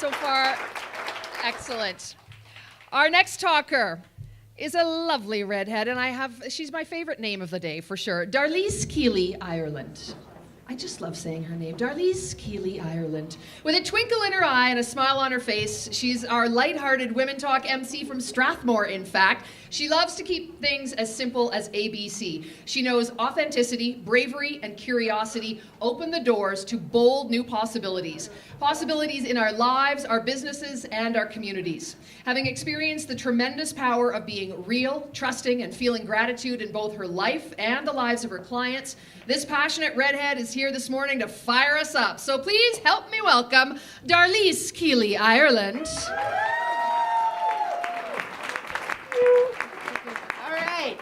so far. Excellent. Our next talker is a lovely redhead, and she's my favorite name of the day for sure. Darlis-Keily, Ireland. I just love saying her name, Darlis-Keily, Ireland. With a twinkle in her eye and a smile on her face, she's our lighthearted Women Talk MC from Strathmore, in fact. She loves to keep things as simple as ABC. She knows authenticity, bravery, and curiosity open the doors to bold new possibilities. Possibilities in our lives, our businesses, and our communities. Having experienced the tremendous power of being real, trusting, and feeling gratitude in both her life and the lives of her clients, this passionate redhead is here this morning to fire us up. So please help me welcome Darlis-Keily, Ireland. All right.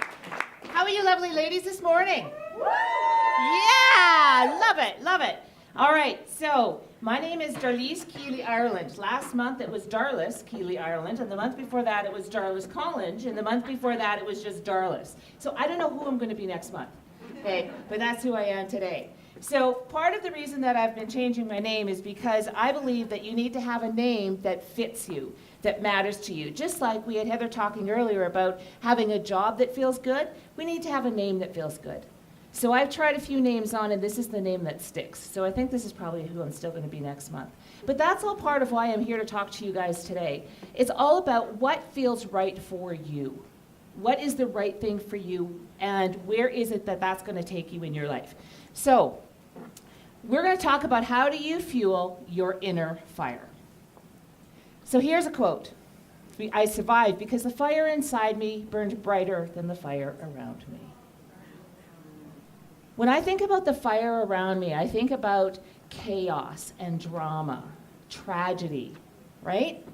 How are you lovely ladies this morning? Yeah, love it, love it. All right, so my name is Darlis-Keily, Ireland. Last month it was Darlis-Keily, Ireland, and the month before that it was Darlis College, and the month before that it was just Darlis. So I don't know who I'm going to be next month, okay? But that's who I am today. So part of the reason that I've been changing my name is because I believe that you need to have a name that fits you, that matters to you. Just like we had Heather talking earlier about having a job that feels good, we need to have a name that feels good. So I've tried a few names on, and this is the name that sticks. So I think this is probably who I'm still going to be next month. But that's all part of why I'm here to talk to you guys today. It's all about what feels right for you. What is the right thing for you, and where is it that that's going to take you in your life? So we're going to talk about how do you fuel your inner fire. So here's a quote. I survived because the fire inside me burned brighter than the fire around me. When I think about the fire around me, I think about chaos and drama, tragedy, right?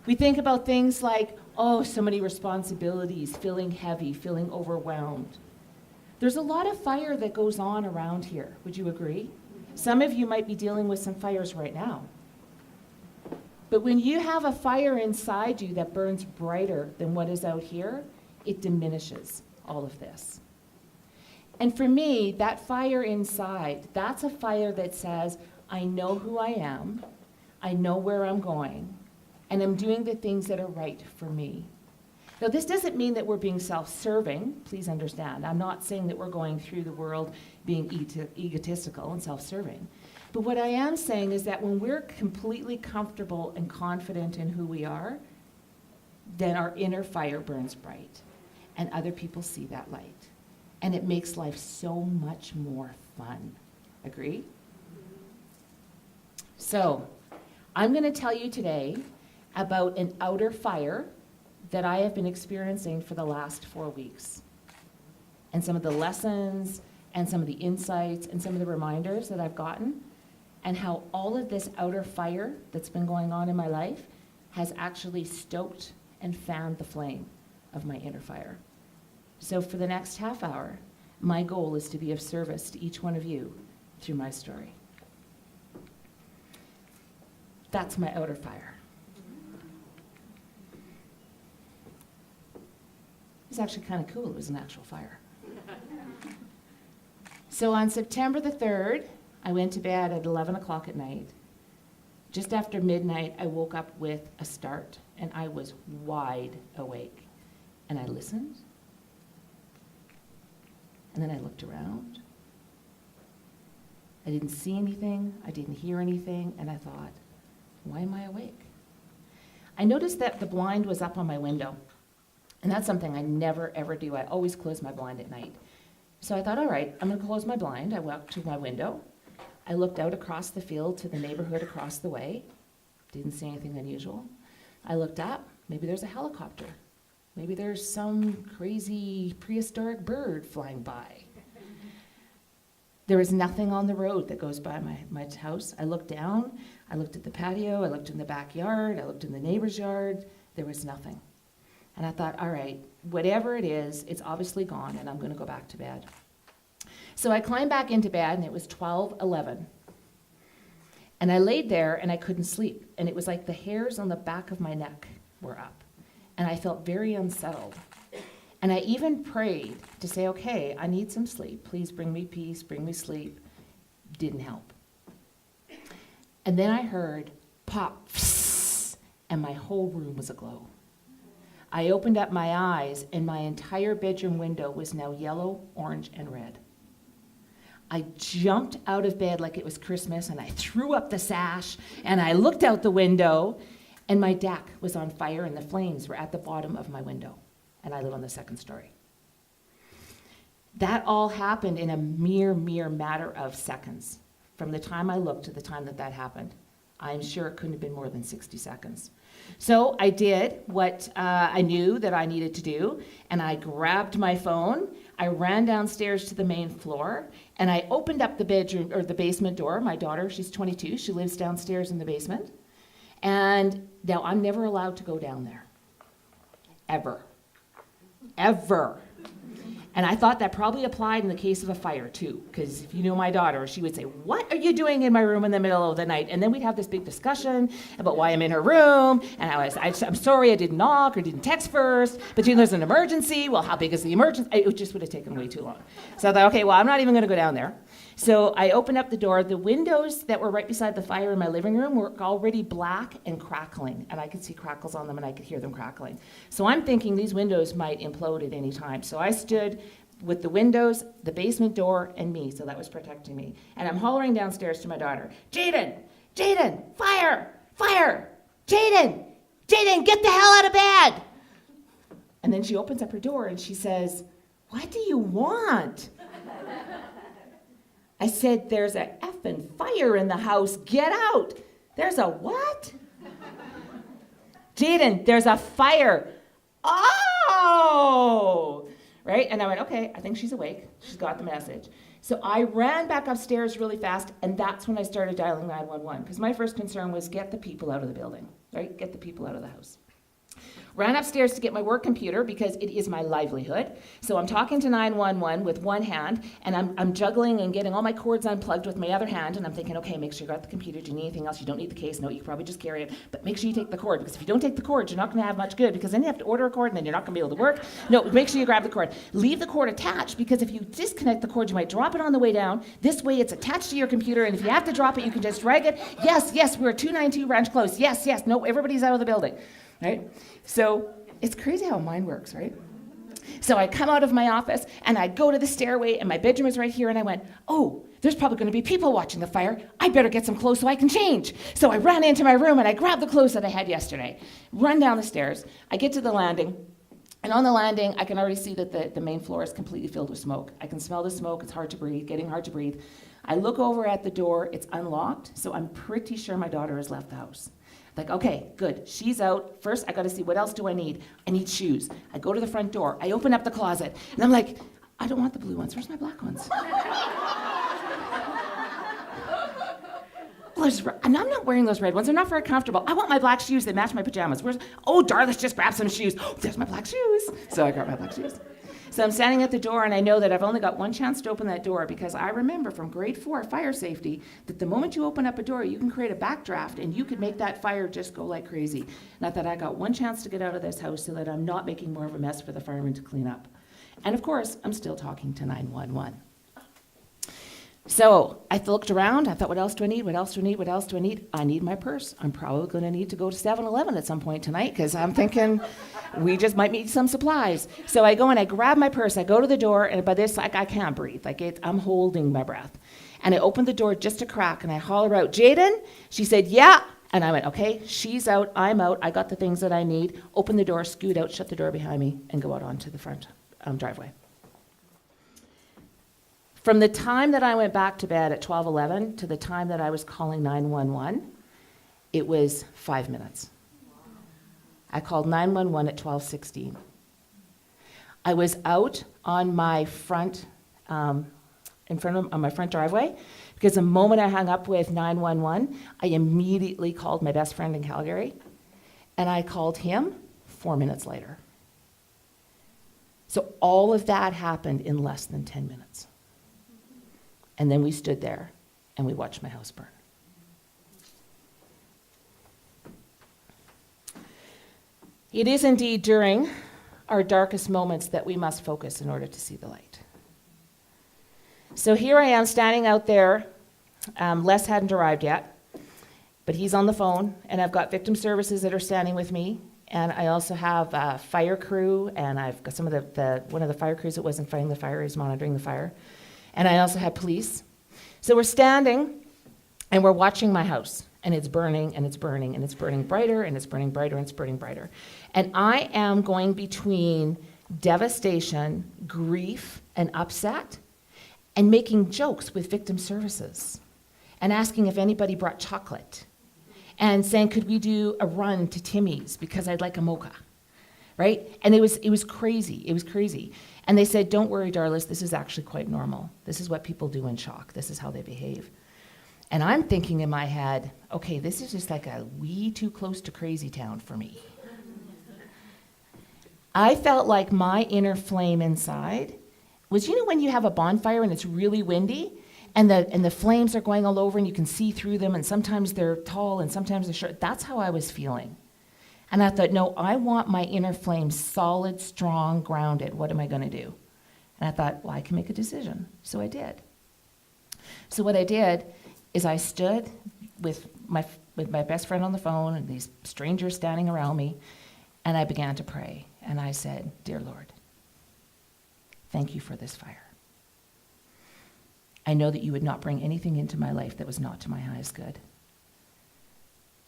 We think about things like, oh, so many responsibilities, feeling heavy, feeling overwhelmed. There's a lot of fire that goes on around here. Would you agree? Some of you might be dealing with some fires right now. But when you have a fire inside you that burns brighter than what is out here, it diminishes all of this. And for me, that fire inside, that's a fire that says, I know who I am, I know where I'm going, and I'm doing the things that are right for me. Now, this doesn't mean that we're being self-serving, please understand. I'm not saying that we're going through the world being egotistical and self-serving. But what I am saying is that when we're completely comfortable and confident in who we are, then our inner fire burns bright, and other people see that light. And it makes life so much more fun. Agree? So, I'm going to tell you today about an outer fire that I have been experiencing for the last 4 weeks. And some of the lessons, and some of the insights, and some of the reminders that I've gotten, and how all of this outer fire that's been going on in my life has actually stoked and fanned the flame of my inner fire. So for the next half hour, my goal is to be of service to each one of you through my story. That's my outer fire. It's actually kind of cool. It was an actual fire. So on September the 3rd, I went to bed at 11 o'clock at night. Just after midnight, I woke up with a start, and I was wide awake. And I listened. And then I looked around. I didn't see anything. I didn't hear anything. And I thought, why am I awake? I noticed that the blind was up on my window. And that's something I never, ever do. I always close my blind at night. So I thought, all right, I'm going to close my blind. I walked to my window. I looked out across the field to the neighborhood across the way. Didn't see anything unusual. I looked up. Maybe there's a helicopter. Maybe there's some crazy prehistoric bird flying by. There was nothing on the road that goes by my house. I looked down. I looked at the patio. I looked in the backyard. I looked in the neighbor's yard. There was nothing. And I thought, all right, whatever it is, it's obviously gone, and I'm going to go back to bed. So I climbed back into bed, and it was 12:11. And I laid there, and I couldn't sleep. And it was like the hairs on the back of my neck were up. And I felt very unsettled. And I even prayed to say, okay, I need some sleep. Please bring me peace, bring me sleep. Didn't help. And then I heard pop, and my whole room was aglow. I opened up my eyes, and my entire bedroom window was now yellow, orange, and red. I jumped out of bed like it was Christmas, and I threw up the sash, and I looked out the window, and my deck was on fire, and the flames were at the bottom of my window, and I live on the second story. That all happened in a mere matter of seconds. From the time I looked to the time that happened, I'm sure it couldn't have been more than 60 seconds. So I did what I knew that I needed to do, and I grabbed my phone, I ran downstairs to the main floor, and I opened up the bedroom or the basement door. My daughter, she's 22, she lives downstairs in the basement. And now I'm never allowed to go down there. Ever. Ever. And I thought that probably applied in the case of a fire too, because if you know my daughter, she would say, "What are you doing in my room in the middle of the night?" And then we'd have this big discussion about why I'm in her room, and I'm sorry I didn't knock or didn't text first, but you know, there's an emergency. Well, how big is the emergency? It just would have taken way too long. So I thought, okay, well, I'm not even going to go down there. So I opened up the door. The windows that were right beside the fire in my living room were already black and crackling, and I could see crackles on them, and I could hear them crackling. So I'm thinking these windows might implode at any time. So I stood with the windows, the basement door, and me, so that was protecting me. And I'm hollering downstairs to my daughter, "Jaden, Jaden, fire, fire, Jaden, Jaden, get the hell out of bed." And then she opens up her door and she says, "What do you want?" I said, "There's a effing fire in the house, get out." "There's a what?" "Jaden, there's a fire." "Oh!" Right? And I went, okay, I think she's awake. She's got the message. So I ran back upstairs really fast, and that's when I started dialing 911, because my first concern was get the people out of the building, right? Get the people out of the house. Ran upstairs to get my work computer because it is my livelihood. So I'm talking to 911 with one hand, and I'm juggling and getting all my cords unplugged with my other hand, and I'm thinking, okay, make sure you got the computer. Do you need anything else? You don't need the case. No, you can probably just carry it. But make sure you take the cord, because if you don't take the cord, you're not going to have much good, because then you have to order a cord, and then you're not going to be able to work. No, make sure you grab the cord. Leave the cord attached, because if you disconnect the cord, you might drop it on the way down. This way, it's attached to your computer, and if you have to drop it, you can just drag it. Yes, yes, we're 292 Ranch Close. Yes, yes, no, everybody's out of the building, right? So it's crazy how mine works, right? So I come out of my office, and I go to the stairway, and my bedroom is right here, and I went, oh, there's probably going to be people watching the fire. I better get some clothes so I can change. So I ran into my room, and I grabbed the clothes that I had yesterday, run down the stairs. I get to the landing, and on the landing, I can already see that the main floor is completely filled with smoke. I can smell the smoke. It's hard to breathe, getting hard to breathe. I look over at the door. It's unlocked, so I'm pretty sure my daughter has left the house. Like, okay, good, she's out. First, I gotta see, what else do I need? I need shoes. I go to the front door, I open up the closet, and I'm like, I don't want the blue ones, where's my black ones? And I'm not wearing those red ones, they're not very comfortable. I want my black shoes, they match my pajamas. Oh, Darlis, just grab some shoes. Oh, there's my black shoes. So I grab my black shoes. So I'm standing at the door, and I know that I've only got one chance to open that door, because I remember from grade 4 fire safety that the moment you open up a door, you can create a backdraft, and you could make that fire just go like crazy. Not that I got one chance to get out of this house so that I'm not making more of a mess for the firemen to clean up. And of course, I'm still talking to 911. So I looked around, I thought, what else do I need? What else do I need? What else do I need? I need my purse. I'm probably going to need to go to 7-Eleven at some point tonight, because I'm thinking we just might need some supplies. So I go and I grab my purse, I go to the door, and by this, like, I can't breathe. I'm holding my breath. And I opened the door just a crack, and I holler out, "Jaden?" She said, "Yeah." And I went, okay, she's out, I'm out, I got the things that I need. Open the door, scoot out, shut the door behind me, and go out onto the front driveway. From the time that I went back to bed at 12:11 to the time that I was calling 911, it was 5 minutes. I called 911 at 12:16. I was out on my front, on my front driveway, because the moment I hung up with 911, I immediately called my best friend in Calgary, and I called him 4 minutes later. So all of that happened in less than 10 minutes. And then we stood there and we watched my house burn. It is indeed during our darkest moments that we must focus in order to see the light. So here I am standing out there. Les hadn't arrived yet, But he's on the phone, and I've got victim services that are standing with me, and I also have a fire crew, and I've got some of one of the fire crews that wasn't fighting the fire is monitoring the fire. And I also have police. So we're standing, and we're watching my house, and it's burning, and it's burning, and it's burning brighter, and it's burning brighter, and it's burning brighter. And I am going between devastation, grief, and upset, and making jokes with victim services, and asking if anybody brought chocolate, and saying, could we do a run to Timmy's because I'd like a mocha, right? And it was crazy. It was crazy. And they said, don't worry, Darlis, this is actually quite normal. This is what people do in shock. This is how they behave. And I'm thinking in my head, okay, this is just like a wee too close to crazy town for me. I felt like my inner flame inside was, when you have a bonfire and it's really windy, and the flames are going all over and you can see through them, and sometimes they're tall and sometimes they're short. That's how I was feeling. And I thought, no, I want my inner flame solid, strong, grounded. What am I going to do? And I thought, well, I can make a decision. So I did. So what I did is I stood with my best friend on the phone and these strangers standing around me, and I began to pray. And I said, dear Lord, thank you for this fire. I know that you would not bring anything into my life that was not to my highest good.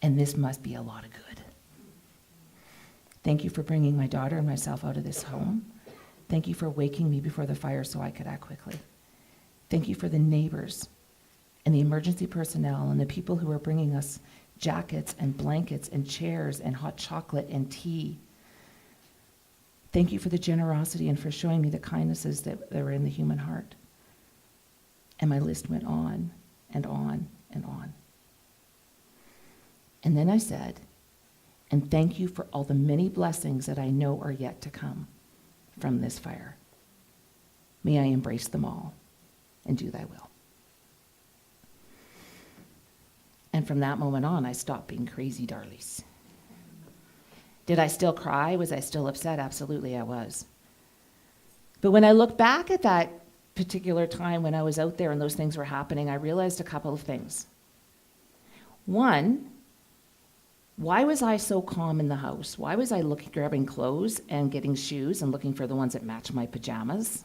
And this must be a lot of good. Thank you for bringing my daughter and myself out of this home. Thank you for waking me before the fire so I could act quickly. Thank you for the neighbors and the emergency personnel and the people who are bringing us jackets and blankets and chairs and hot chocolate and tea. Thank you for the generosity and for showing me the kindnesses that are in the human heart. And my list went on and on and on. And then I said, and thank you for all the many blessings that I know are yet to come from this fire. May I embrace them all and do thy will. And from that moment on, I stopped being crazy Darlis. Did I still cry? Was I still upset? Absolutely, I was. But when I look back at that particular time when I was out there and those things were happening, I realized a couple of things. One, why was I so calm in the house? Why was I grabbing clothes and getting shoes and looking for the ones that match my pajamas?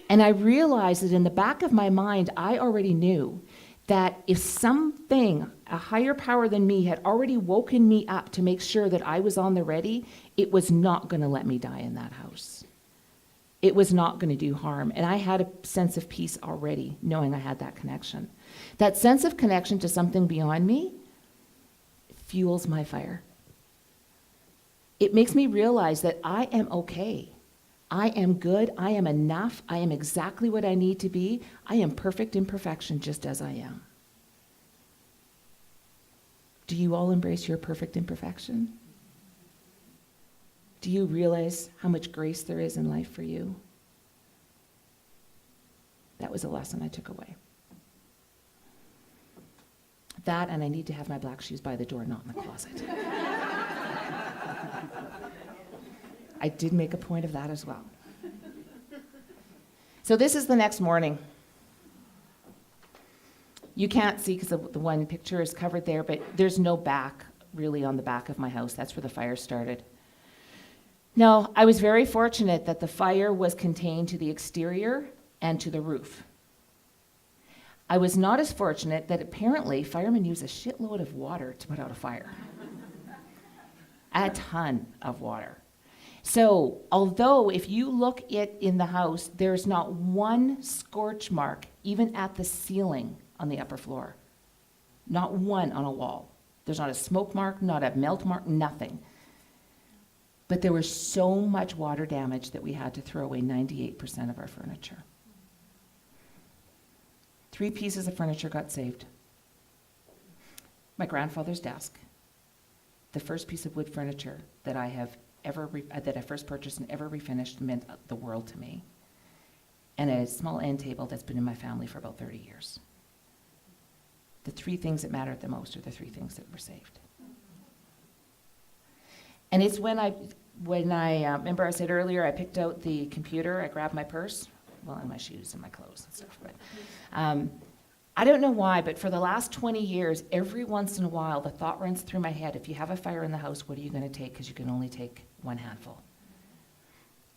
And I realized that in the back of my mind, I already knew that if something, a higher power than me, had already woken me up to make sure that I was on the ready, it was not going to let me die in that house. It was not going to do harm. And I had a sense of peace already, knowing I had that connection. That sense of connection to something beyond me fuels my fire. It makes me realize that I am okay. I am good. I am enough. I am exactly what I need to be. I am perfect in perfection just as I am. Do you all embrace your perfect imperfection? Do you realize how much grace there is in life for you? That was a lesson I took away. That, and I need to have my black shoes by the door, not in the closet. I did make a point of that as well. So this is the next morning. You can't see because the one picture is covered there, but there's no back really on the back of my house. That's where the fire started. Now, I was very fortunate that the fire was contained to the exterior and to the roof. I was not as fortunate that apparently firemen use a shitload of water to put out a fire. A ton of water. So, although if you look in the house, there's not one scorch mark, even at the ceiling on the upper floor. Not one on a wall. There's not a smoke mark, not a melt mark, nothing. But there was so much water damage that we had to throw away 98% of our furniture. 3 pieces of furniture got saved. My grandfather's desk, the first piece of wood furniture that I have that I first purchased and ever refinished, meant the world to me, and a small end table that's been in my family for about 30 years. The 3 things that mattered the most are the 3 things that were saved. And it's when I remember I said earlier, I picked out the computer, I grabbed my purse, well, and my shoes and my clothes and stuff, but I don't know why, but for the last 20 years, every once in a while, the thought runs through my head, if you have a fire in the house, what are you going to take? Because you can only take one handful.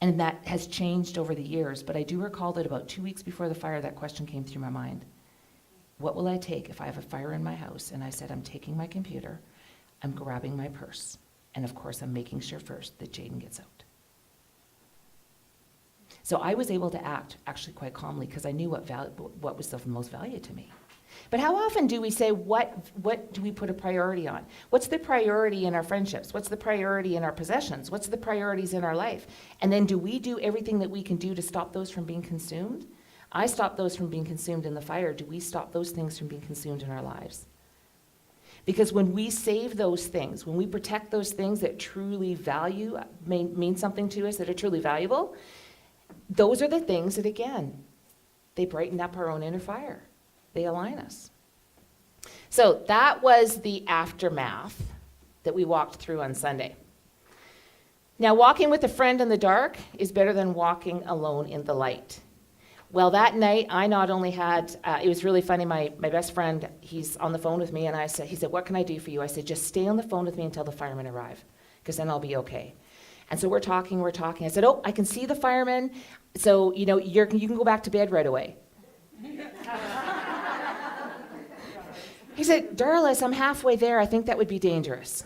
And that has changed over the years, but I do recall that about 2 weeks before the fire, that question came through my mind. What will I take if I have a fire in my house? And I said, I'm taking my computer, I'm grabbing my purse, and of course, I'm making sure first that Jaden gets out. So I was able to act actually quite calmly because I knew what was of most value to me. But how often do we say, what do we put a priority on? What's the priority in our friendships? What's the priority in our possessions? What's the priorities in our life? And then do we do everything that we can do to stop those from being consumed? I stopped those from being consumed in the fire. Do we stop those things from being consumed in our lives? Because when we save those things, when we protect those things that truly mean something to us, that are truly valuable, those are the things that, again, they brighten up our own inner fire. They align us. So that was the aftermath that we walked through on Sunday. Now, walking with a friend in the dark is better than walking alone in the light. Well, that night, I not only had, it was really funny, my best friend, he's on the phone with me, and he said, what can I do for you? I said, just stay on the phone with me until the firemen arrive, because then I'll be okay. And so we're talking. I said, I can see the firemen, so, you can go back to bed right away. He said, Darlis, I'm halfway there. I think that would be dangerous.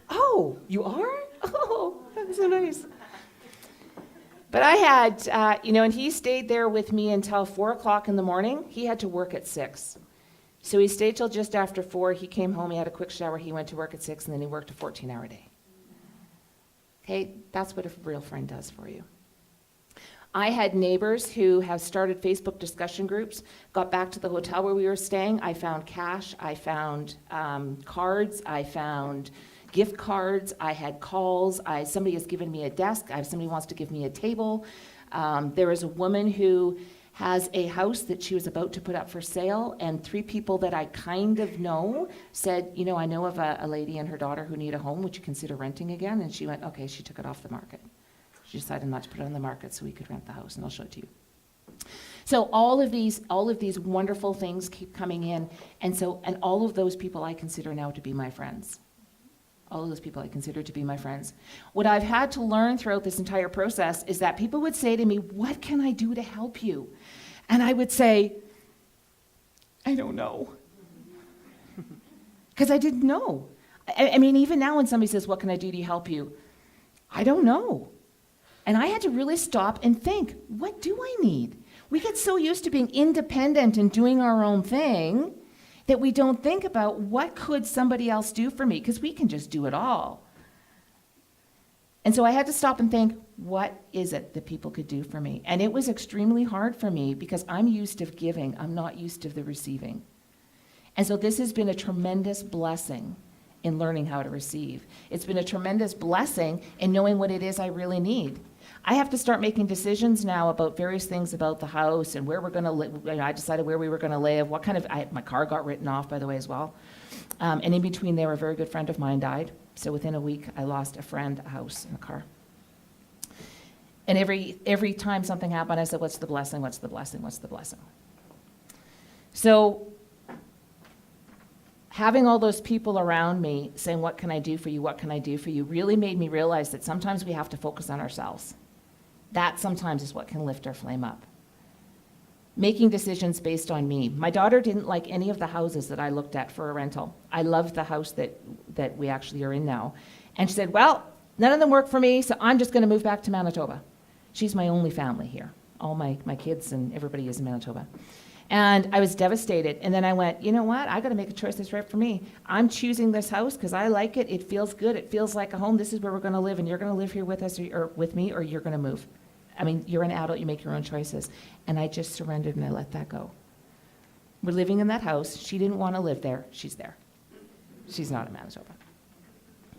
Oh, you are? Oh, that's so nice. But I had, and he stayed there with me until 4 o'clock in the morning. He had to work at 6. So he stayed till just after 4. He came home, he had a quick shower, he went to work at 6, and then he worked a 14-hour day. Okay, that's what a real friend does for you. I had neighbors who have started Facebook discussion groups, got back to the hotel where we were staying. I found cash, I found cards, I found gift cards, I had calls, somebody has given me a desk, somebody wants to give me a table. There is a woman who has a house that she was about to put up for sale, and 3 people that I kind of know said, I know of a lady and her daughter who need a home, would you consider renting again? And she went, okay, she took it off the market. She decided not to put it on the market so we could rent the house, and I'll show it to you. So all of these wonderful things keep coming in, and all of those people I consider now to be my friends. All of those people I consider to be my friends. What I've had to learn throughout this entire process is that people would say to me, what can I do to help you? And I would say, I don't know. Because I didn't know. I mean, even now when somebody says, what can I do to help you? I don't know. And I had to really stop and think, what do I need? We get so used to being independent and doing our own thing that we don't think about what could somebody else do for me, because we can just do it all. And so I had to stop and think, what is it that people could do for me? And it was extremely hard for me because I'm used to giving. I'm not used to the receiving. And so this has been a tremendous blessing in learning how to receive. It's been a tremendous blessing in knowing what it is I really need. I have to start making decisions now about various things about the house and where we're going to live. I decided where we were going to live, my car got written off, by the way, as well. And in between there, a very good friend of mine died. So within a week, I lost a friend, a house, and a car. And every time something happened, I said, what's the blessing, what's the blessing, what's the blessing? So having all those people around me saying, what can I do for you, what can I do for you, really made me realize that sometimes we have to focus on ourselves. That sometimes is what can lift our flame up. Making decisions based on me. My daughter didn't like any of the houses that I looked at for a rental. I loved the house that we actually are in now. And she said, well, none of them work for me, so I'm just going to move back to Manitoba. She's my only family here. All my kids and everybody is in Manitoba. And I was devastated. And then I went, you know what? I got to make a choice that's right for me. I'm choosing this house because I like it. It feels good. It feels like a home. This is where we're going to live, and you're going to live here with us or with me, or you're going to move. I mean, you're an adult. You make your own choices. And I just surrendered, and I let that go. We're living in that house. She didn't want to live there. She's there. She's not in Manitoba.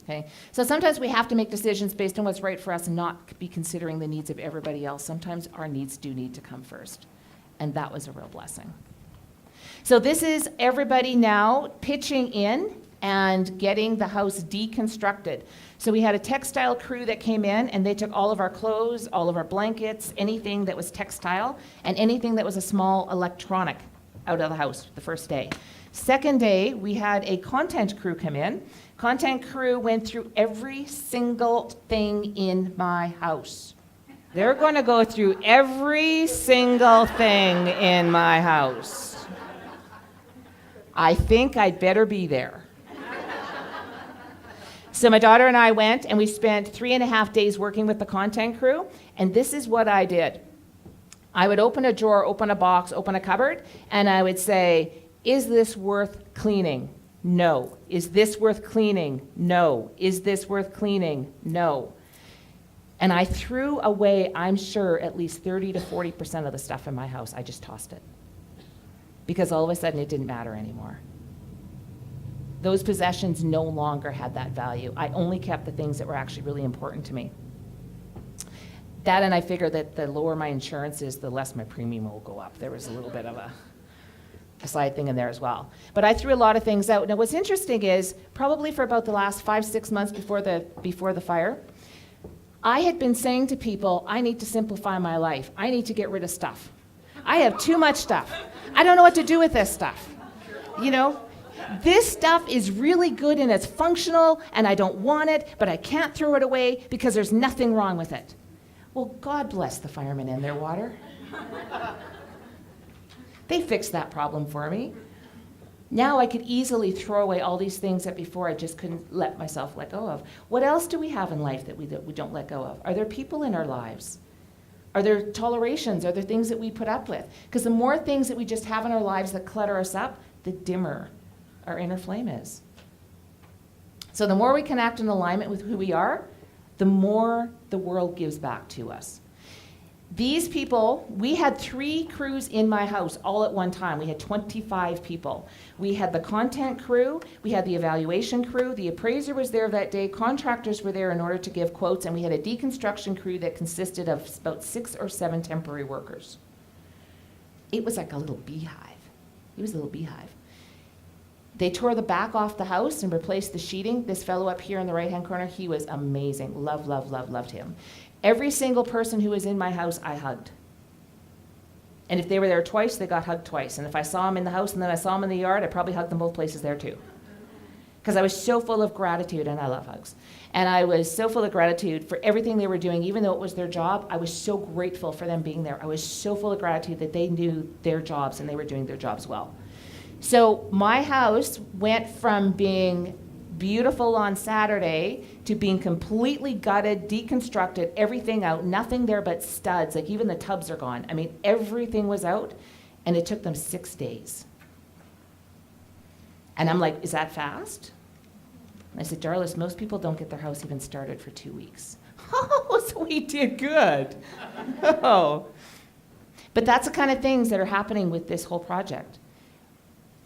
Okay? So sometimes we have to make decisions based on what's right for us and not be considering the needs of everybody else. Sometimes our needs do need to come first. And that was a real blessing. So this is everybody now pitching in and getting the house deconstructed. So we had a textile crew that came in, and they took all of our clothes, all of our blankets, anything that was textile, and anything that was a small electronic out of the house the first day. Second day, we had a content crew come in. Content crew went through every single thing in my house. They're going to go through every single thing in my house. I think I'd better be there. So my daughter and I went, and we spent 3.5 days working with the content crew, and this is what I did. I would open a drawer, open a box, open a cupboard, and I would say, is this worth cleaning? No. Is this worth cleaning? No. Is this worth cleaning? No. And I threw away, I'm sure, at least 30 to 40% of the stuff in my house. I just tossed it. Because all of a sudden it didn't matter anymore. Those possessions no longer had that value. I only kept the things that were actually really important to me. That, and I figured that the lower my insurance is, the less my premium will go up. There was a little bit of a side thing in there as well. But I threw a lot of things out. Now what's interesting is, probably for about the last 5-6 months before the fire, I had been saying to people, I need to simplify my life. I need to get rid of stuff. I have too much stuff. I don't know what to do with this stuff. You know, this stuff is really good and it's functional and I don't want it, but I can't throw it away because there's nothing wrong with it. Well, God bless the firemen and their water. They fixed that problem for me. Now I could easily throw away all these things that before I just couldn't let myself let go of. What else do we have in life that we don't let go of? Are there people in our lives? Are there tolerations? Are there things that we put up with? Because the more things that we just have in our lives that clutter us up, the dimmer our inner flame is. So the more we can act in alignment with who we are, the more the world gives back to us. These people, we had 3 crews in my house all at one time. We had 25 people. We had the content crew, we had the evaluation crew, the appraiser was there that day, contractors were there in order to give quotes, and we had a deconstruction crew that consisted of about 6 or 7 temporary workers. It was like a little beehive. It was a little beehive. They tore the back off the house and replaced the sheeting. This fellow up here in the right-hand corner, he was amazing. Loved him. Every single person who was in my house, I hugged. And if they were there twice, they got hugged twice. And if I saw them in the house and then I saw them in the yard, I probably hugged them both places there too. Because I was so full of gratitude, and I love hugs. And I was so full of gratitude for everything they were doing, even though it was their job. I was so grateful for them being there. I was so full of gratitude that they knew their jobs and they were doing their jobs well. So my house went from being beautiful on Saturday to being completely gutted, deconstructed, everything out, nothing there but studs, like even the tubs are gone. I mean, everything was out, and it took them 6 days. And I'm like, is that fast? And I said, Darlis, most people don't get their house even started for 2 weeks. Oh, so we did good. Oh. But that's the kind of things that are happening with this whole project.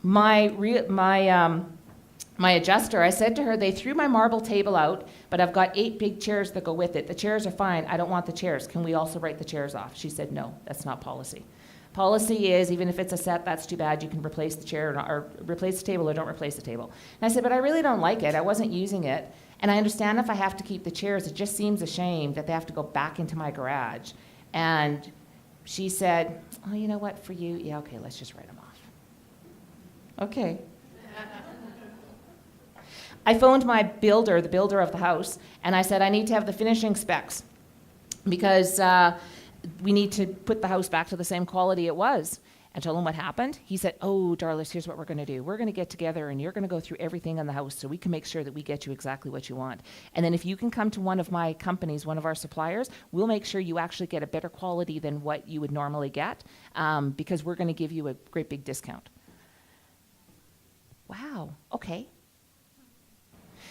My adjuster, I said to her, they threw my marble table out, but I've got 8 big chairs that go with it. The chairs are fine. I don't want the chairs. Can we also write the chairs off? She said, no, that's not policy. Policy is, even if it's a set, that's too bad. You can replace the chair or replace the table or don't replace the table. And I said, but I really don't like it. I wasn't using it. And I understand if I have to keep the chairs, it just seems a shame that they have to go back into my garage. And she said, oh, you know what, for you, yeah, okay, let's just write them off. Okay. I phoned my builder, the builder of the house, and I said, I need to have the finishing specs because we need to put the house back to the same quality it was. And told him what happened. He said, oh, Darlis, here's what we're going to do. We're going to get together and you're going to go through everything in the house so we can make sure that we get you exactly what you want. And then if you can come to one of my companies, one of our suppliers, we'll make sure you actually get a better quality than what you would normally get because we're going to give you a great big discount. Wow, okay.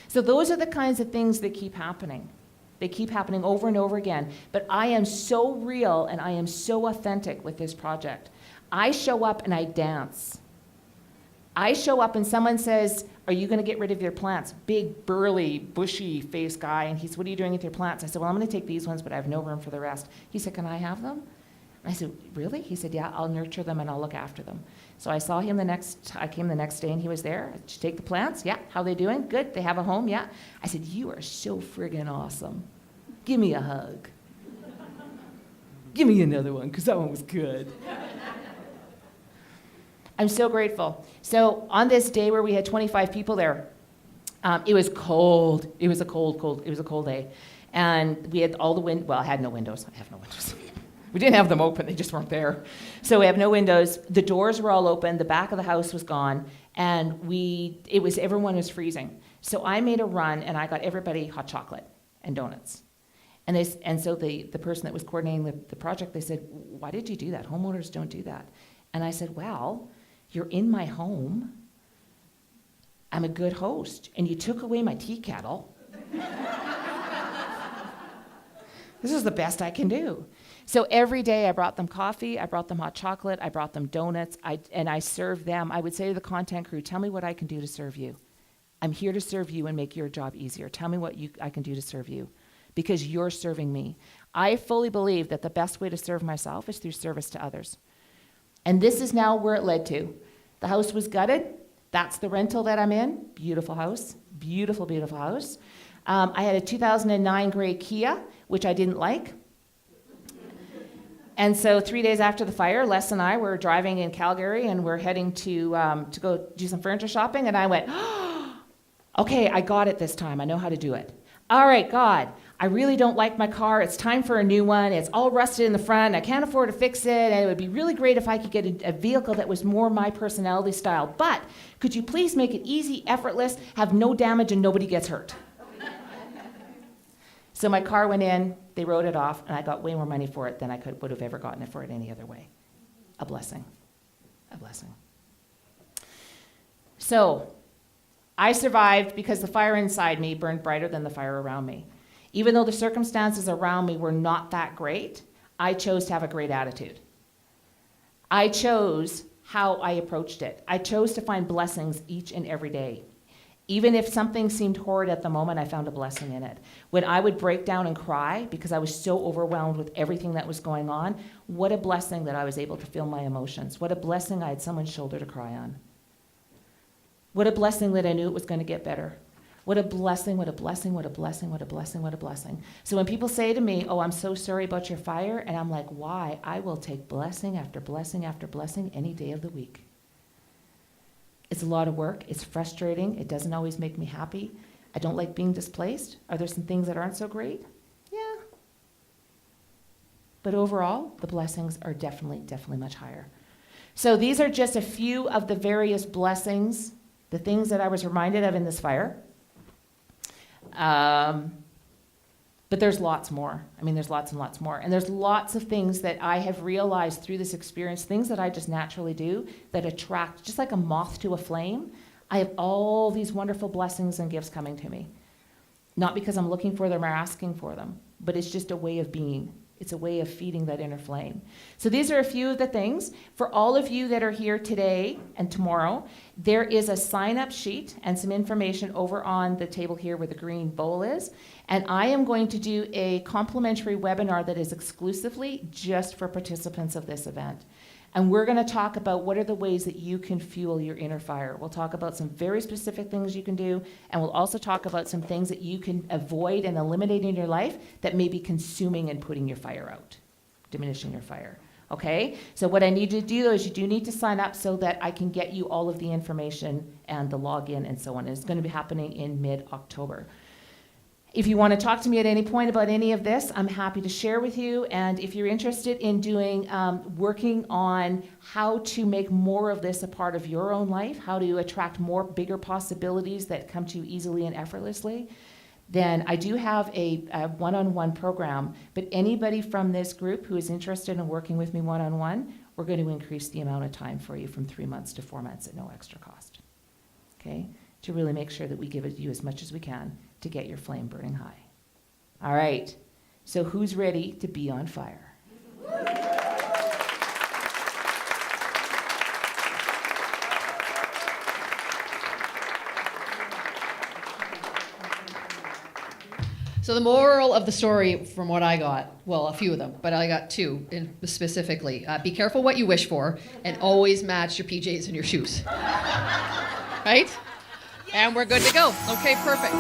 So those are the kinds of things that keep happening. They keep happening over and over again. But I am so real and I am so authentic with this project. I show up and I dance. I show up and someone says, are you going to get rid of your plants? Big, burly, bushy face guy. And he said, what are you doing with your plants? I said, well, I'm going to take these ones, but I have no room for the rest. He said, can I have them? I said, really? He said, yeah, I'll nurture them and I'll look after them. So I saw him I came the next day and he was there. Did you take the plants? Yeah. How they doing? Good. They have a home? Yeah. I said, you are so friggin' awesome. Give me a hug. Give me another one, because that one was good. I'm so grateful. So on this day where we had 25 people there, it was cold. It was a cold day. And we had all the I had no windows. I have no windows. We didn't have them open, they just weren't there. So we have no windows. The doors were all open, the back of the house was gone, and everyone was freezing. So I made a run and I got everybody hot chocolate and donuts. And so the person that was coordinating the project, they said, why did you do that? Homeowners don't do that. And I said, well, you're in my home. I'm a good host. And you took away my tea kettle. This is the best I can do. So every day I brought them coffee, I brought them hot chocolate, I brought them donuts, and I served them. I would say to the content crew, tell me what I can do to serve you. I'm here to serve you and make your job easier. Tell me what I can do to serve you, because you're serving me. I fully believe that the best way to serve myself is through service to others. And this is now where it led to. The house was gutted. That's the rental that I'm in. Beautiful house. Beautiful, beautiful house. I had a 2009 gray Kia, which I didn't like. And so 3 days after the fire, Les and I were driving in Calgary, and we're heading to go do some furniture shopping, and I went, oh, okay, I got it this time. I know how to do it. All right, God, I really don't like my car. It's time for a new one. It's all rusted in the front. I can't afford to fix it, and it would be really great if I could get a vehicle that was more my personality style. But could you please make it easy, effortless, have no damage, and nobody gets hurt? So my car went in, they wrote it off, and I got way more money for it than I would have ever gotten it for it any other way. A blessing. A blessing. So I survived because the fire inside me burned brighter than the fire around me. Even though the circumstances around me were not that great, I chose to have a great attitude. I chose how I approached it. I chose to find blessings each and every day. Even if something seemed horrid at the moment, I found a blessing in it. When I would break down and cry because I was so overwhelmed with everything that was going on, what a blessing that I was able to feel my emotions. What a blessing I had someone's shoulder to cry on. What a blessing that I knew it was going to get better. What a blessing, what a blessing, what a blessing, what a blessing, what a blessing. So when people say to me, oh, I'm so sorry about your fire, and I'm like, why? I will take blessing after blessing after blessing any day of the week. It's a lot of work. It's frustrating. It doesn't always make me happy. I don't like being displaced. Are there some things that aren't so great? Yeah. But overall, the blessings are definitely, definitely much higher. So these are just a few of the various blessings, the things that I was reminded of in this fire. But there's lots more. I mean, there's lots and lots more. And there's lots of things that I have realized through this experience, things that I just naturally do that attract, just like a moth to a flame. I have all these wonderful blessings and gifts coming to me. Not because I'm looking for them or asking for them, but it's just a way of being. It's a way of feeding that inner flame. So these are a few of the things. For all of you that are here today and tomorrow, there is a sign-up sheet and some information over on the table here where the green bowl is. And I am going to do a complimentary webinar that is exclusively just for participants of this event. And we're going to talk about what are the ways that you can fuel your inner fire. We'll talk about some very specific things you can do, and we'll also talk about some things that you can avoid and eliminate in your life that may be consuming and putting your fire out, diminishing your fire. Okay? So what I need you to do is you do need to sign up so that I can get you all of the information and the login and so on. And it's going to be happening in mid-October. If you want to talk to me at any point about any of this, I'm happy to share with you. And if you're interested in doing, working on how to make more of this a part of your own life, how to attract more bigger possibilities that come to you easily and effortlessly, then I do have a one-on-one program. But anybody from this group who is interested in working with me one-on-one, we're going to increase the amount of time for you from 3 months to 4 months at no extra cost. Okay? To really make sure that we give it you as much as we can to get your flame burning high. All right, so who's ready to be on fire? So the moral of the story, from what I got, well, a few of them, but I got two specifically. Be careful what you wish for, and always match your PJs and your shoes. Right? And we're good to go. Okay, perfect.